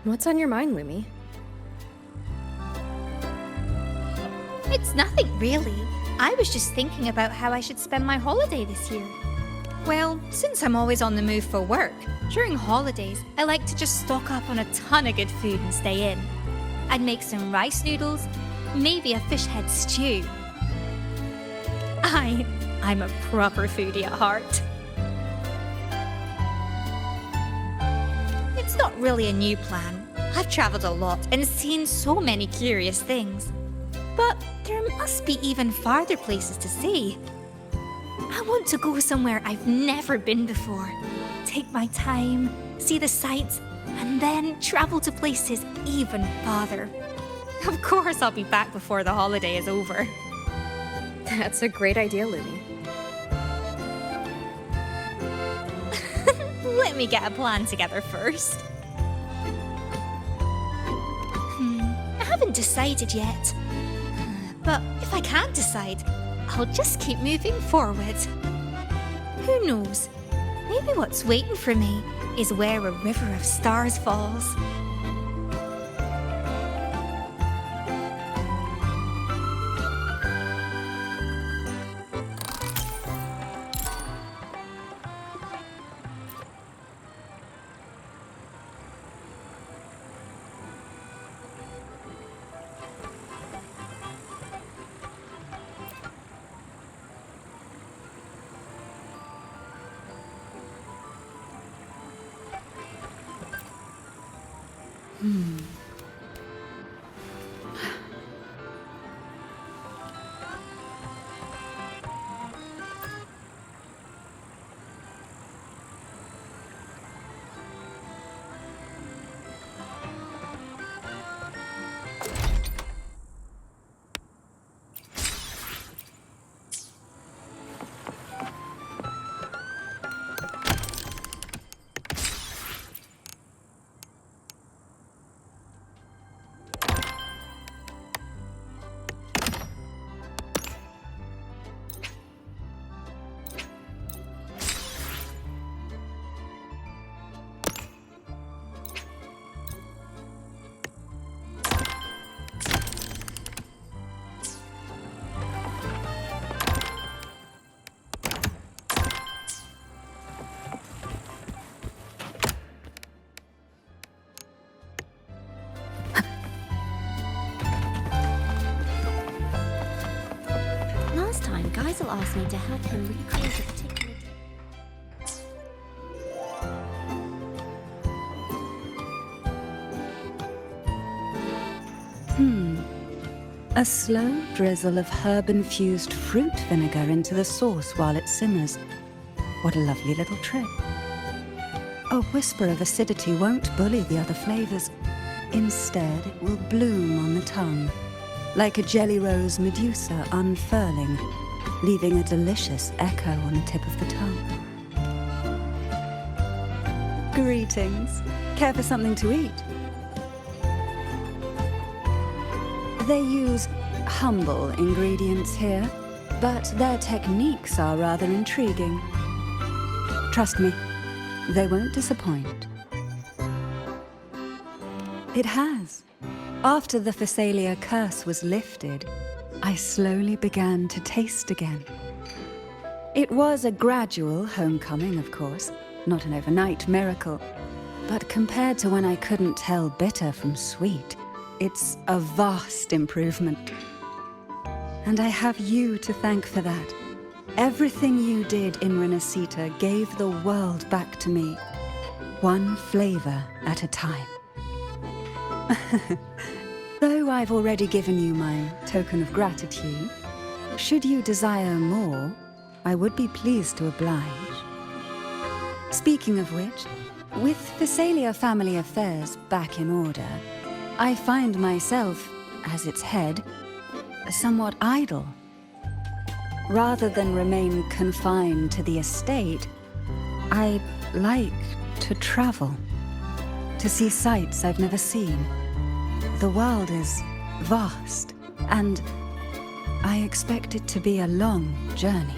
What's on your mind, Lumi? It's nothing really. I was just thinking about how I should spend my holiday this year. Well, since I'm always on the move for work, during holidays I like to just stock up on a ton of good food and stay in. I'd make some rice noodles, maybe a fish head stew. I'm a proper foodie at heart. It's not really a new plan. I've travelled a lot and seen so many curious things. But there must be even farther places to see. I want to go somewhere I've never been before. Take my time, see the sights, and then travel to places even farther. Of course I'll be back before the holiday is over. That's a great idea, Lumi. Let me get a plan together first. I haven't decided yet. But if I can't decide, I'll just keep moving forward. Who knows? Maybe what's waiting for me is where a river of stars falls. Last time, Geisel asked me to help him recreate a particular... A slow drizzle of herb-infused fruit vinegar into the sauce while it simmers. What a lovely little trick. A whisper of acidity won't bully the other flavors. Instead, it will bloom on the tongue, like a jelly rose medusa unfurling, leaving a delicious echo on the tip of the tongue. Greetings. Care for something to eat? They use humble ingredients here, but their techniques are rather intriguing. Trust me, they won't disappoint. It has. After the Phasalia curse was lifted, I slowly began to taste again. It was a gradual homecoming, of course, not an overnight miracle, but compared to when I couldn't tell bitter from sweet, it's a vast improvement. And I have you to thank for that. Everything you did in Renacita gave the world back to me, one flavor at a time. Though I've already given you my token of gratitude, should you desire more, I would be pleased to oblige. Speaking of which, with Phasalia family affairs back in order, I find myself, as its head, somewhat idle. Rather than remain confined to the estate, I like to travel, to see sights I've never seen. The world is vast, and I expect it to be a long journey.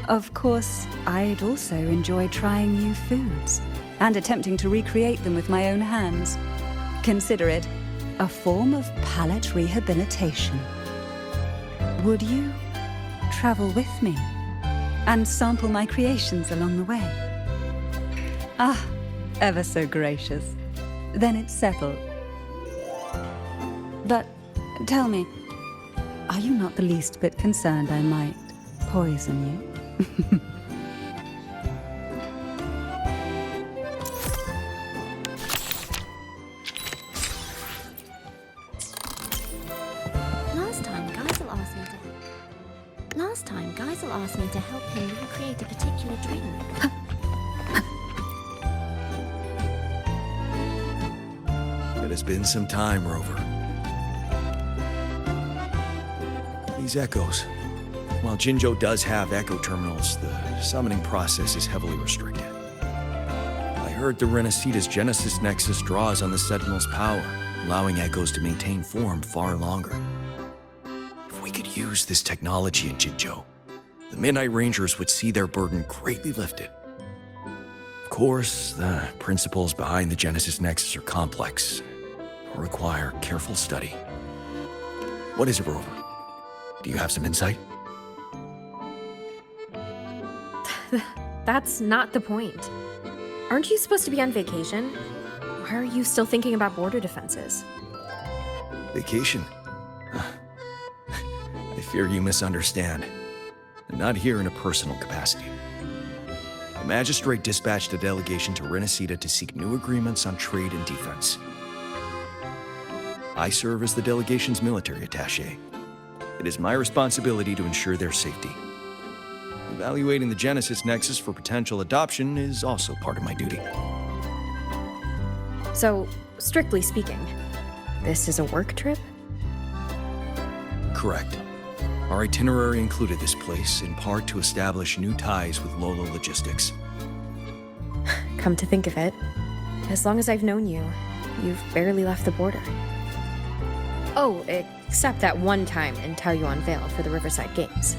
Of course, I'd also enjoy trying new foods, and attempting to recreate them with my own hands. Consider it a form of palate rehabilitation. Would you travel with me and sample my creations along the way? Ah, ever so gracious. Then it's settled. But tell me, are you not the least bit concerned I might poison you? Last time, Geisel asked me to help him recreate a particular dream. It has been some time, Rover. These echoes. While Jinzhou does have echo terminals, the summoning process is heavily restricted. I heard the Renacita's Genesis Nexus draws on the Sentinel's power, allowing echoes to maintain form far longer. If we could use this technology in Jinzhou, the Midnight Rangers would see their burden greatly lifted. Of course, the principles behind the Genesis Nexus are complex, or require careful study. What is it, Rover? Do you have some insight? That's not the point. Aren't you supposed to be on vacation? Why are you still thinking about border defenses? Vacation? I fear you misunderstand. I'm not here in a personal capacity. The magistrate dispatched a delegation to Renacita to seek new agreements on trade and defense. I serve as the delegation's military attaché. It is my responsibility to ensure their safety. Evaluating the Genesis Nexus for potential adoption is also part of my duty. So, strictly speaking, this is a work trip? Correct. Our itinerary included this place, in part to establish new ties with Lolo Logistics. Come to think of it, as long as I've known you, you've barely left the border. Oh, except that one time in Taoyuan Vale for the Riverside Games.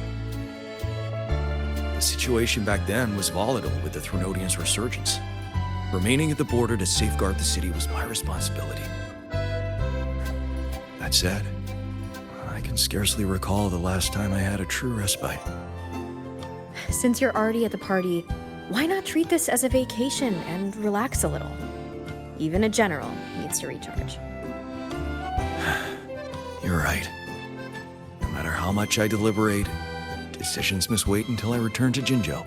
The situation back then was volatile with the Threnodians' resurgence. Remaining at the border to safeguard the city was my responsibility. That said, I can scarcely recall the last time I had a true respite. Since you're already at the party, why not treat this as a vacation and relax a little? Even a general needs to recharge. You're right. No matter how much I deliberate, decisions must wait until I return to Jinzhou.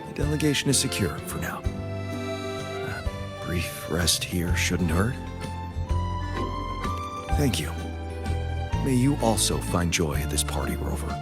The delegation is secure for now. A brief rest here shouldn't hurt. Thank you. May you also find joy at this party, Rover.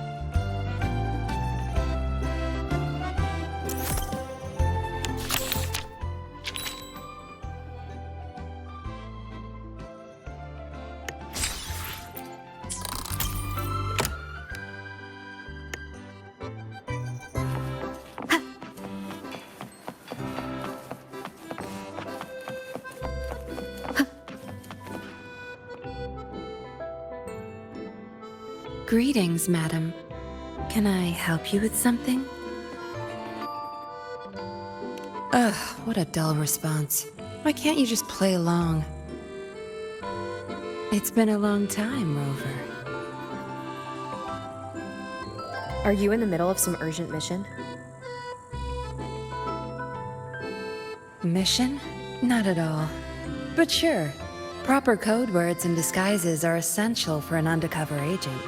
Greetings, madam. Can I help you with something? Ugh, what a dull response. Why can't you just play along? It's been a long time, Rover. Are you in the middle of some urgent mission? Mission? Not at all. But sure, proper code words and disguises are essential for an undercover agent.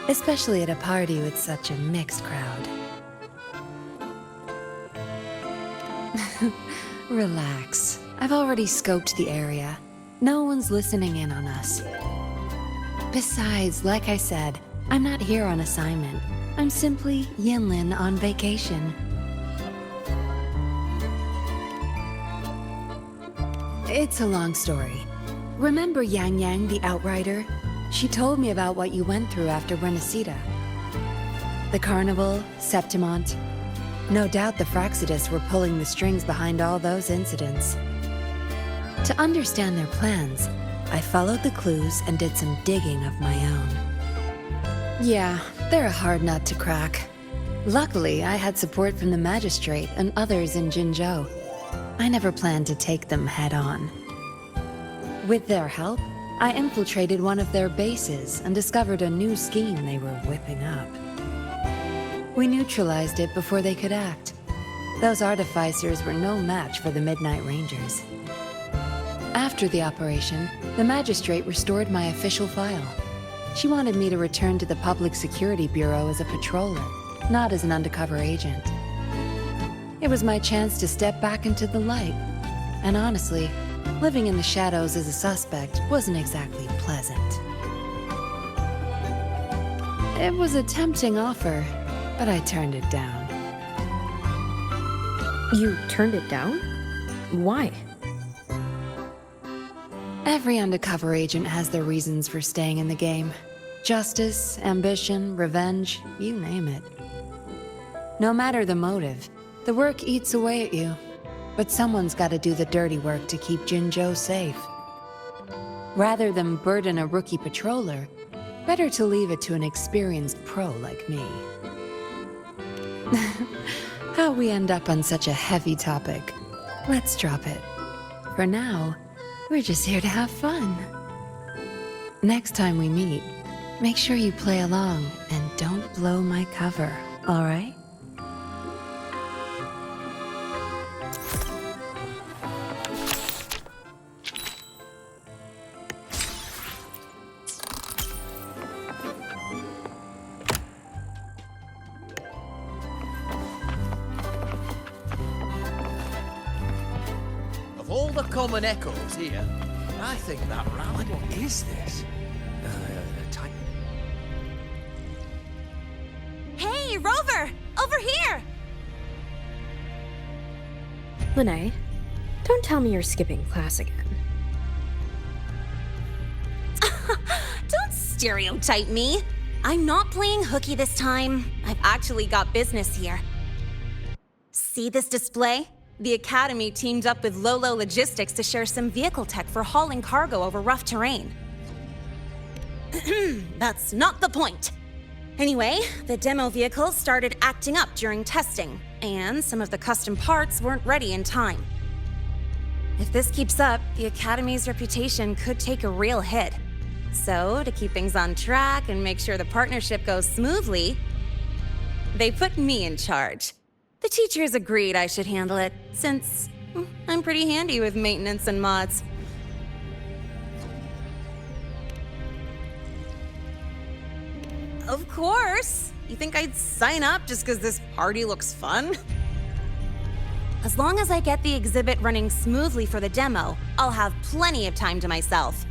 Especially at a party with such a mixed crowd. Relax. I've already scoped the area. No one's listening in on us. Besides, like I said, I'm not here on assignment. I'm simply Yinlin on vacation. It's a long story. Remember Yang Yang, the Outrider? She told me about what you went through after Renacita. The Carnival, Septimont. No doubt the Fraxidists were pulling the strings behind all those incidents. To understand their plans, I followed the clues and did some digging of my own. Yeah, they're a hard nut to crack. Luckily, I had support from the Magistrate and others in Jinzhou. I never planned to take them head on. With their help, I infiltrated one of their bases and discovered a new scheme they were whipping up. We neutralized it before they could act. Those artificers were no match for the Midnight Rangers. After the operation, the magistrate restored my official file. She wanted me to return to the Public Security Bureau as a patroller, not as an undercover agent. It was my chance to step back into the light. And honestly, living in the shadows as a suspect wasn't exactly pleasant. It was a tempting offer, but I turned it down. You turned it down? Why? Every undercover agent has their reasons for staying in the game. Justice, ambition, revenge, you name it. No matter the motive, the work eats away at you. But someone's got to do the dirty work to keep Jinzhou safe. Rather than burden a rookie patroller, better to leave it to an experienced pro like me. How we end up on such a heavy topic. Let's drop it. For now, we're just here to have fun. Next time we meet, make sure you play along and don't blow my cover, all right? Of all the common echoes here, I think that rally... What is this? Type... Hey, Rover! Over here! Lene, don't tell me you're skipping class again. Don't stereotype me. I'm not playing hooky this time. I've actually got business here. See this display? The Academy teamed up with Lolo Logistics to share some vehicle tech for hauling cargo over rough terrain. That's not the point. Anyway, the demo vehicles started acting up during testing, and some of the custom parts weren't ready in time. If this keeps up, the Academy's reputation could take a real hit. So, to keep things on track and make sure the partnership goes smoothly, they put me in charge. The teachers agreed I should handle it, since I'm pretty handy with maintenance and mods. Of course! You think I'd sign up just because this party looks fun? As long as I get the exhibit running smoothly for the demo, I'll have plenty of time to myself.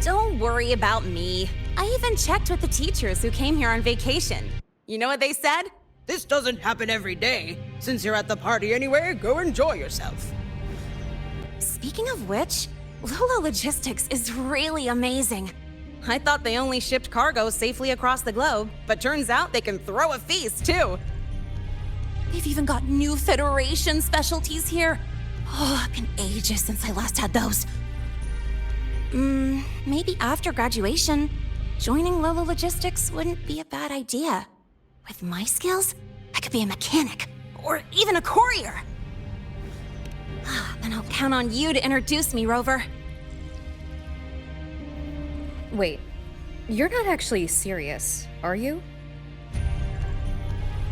Don't worry about me. I even checked with the teachers who came here on vacation. You know what they said? This doesn't happen every day. Since you're at the party anyway, go enjoy yourself. Speaking of which, Lolo Logistics is really amazing. I thought they only shipped cargo safely across the globe, but turns out they can throw a feast too. They've even got new Federation specialties here. Oh, it's been ages since I last had those. Maybe after graduation, joining Lolo Logistics wouldn't be a bad idea. With my skills, I could be a mechanic, or even a courier. Then I'll count on you to introduce me, Rover. Wait, you're not actually serious, are you?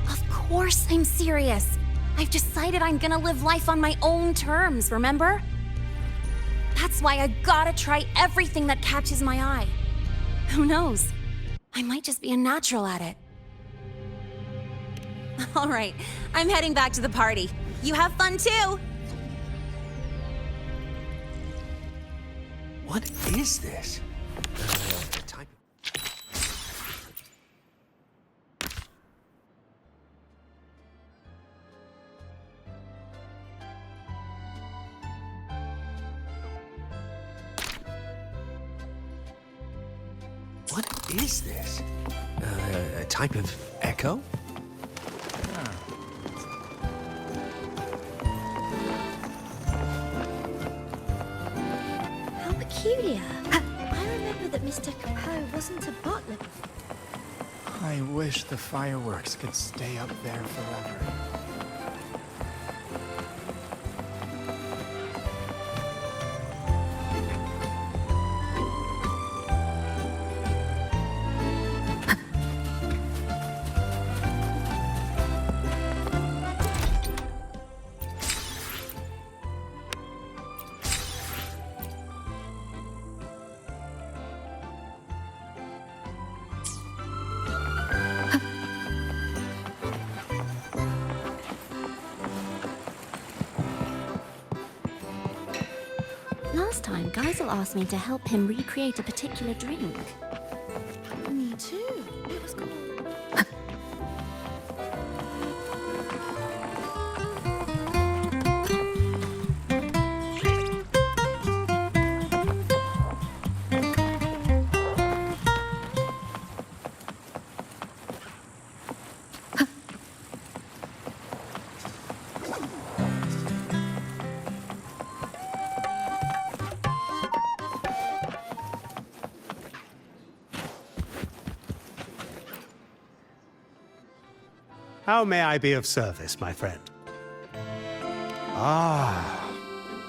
Of course I'm serious. I've decided I'm gonna live life on my own terms, remember? That's why I gotta try everything that catches my eye. Who knows? I might just be a natural at it. All right, I'm heading back to the party. You have fun too! What is this? Type... What is this? A type of echo? How peculiar. I remember that Mr. Capot wasn't a butler before. I wish the fireworks could stay up there forever. Last time, Geisel asked me to help him recreate a particular drink. Me too. It was called... How may I be of service, my friend? Ah,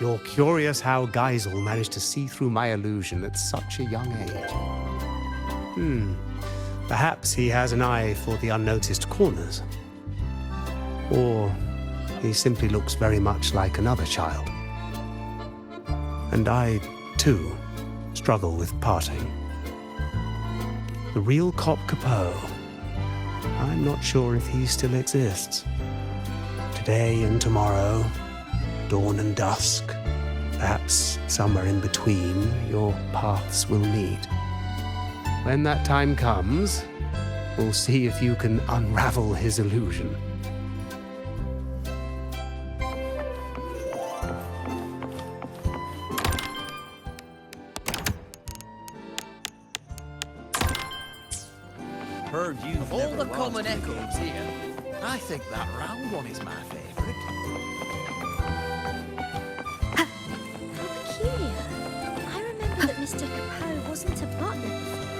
you're curious how Geisel managed to see through my illusion at such a young age. Perhaps he has an eye for the unnoticed corners. Or he simply looks very much like another child. And I, too, struggle with parting. The real Cop Capot. I'm not sure if he still exists. Today and tomorrow, dawn and dusk, perhaps somewhere in between, your paths will meet. When that time comes, we'll see if you can unravel his illusion. Heard you Of all the common echoes here, I think that round one is my favourite. How peculiar. I remember that Mr. Capot wasn't a butler before.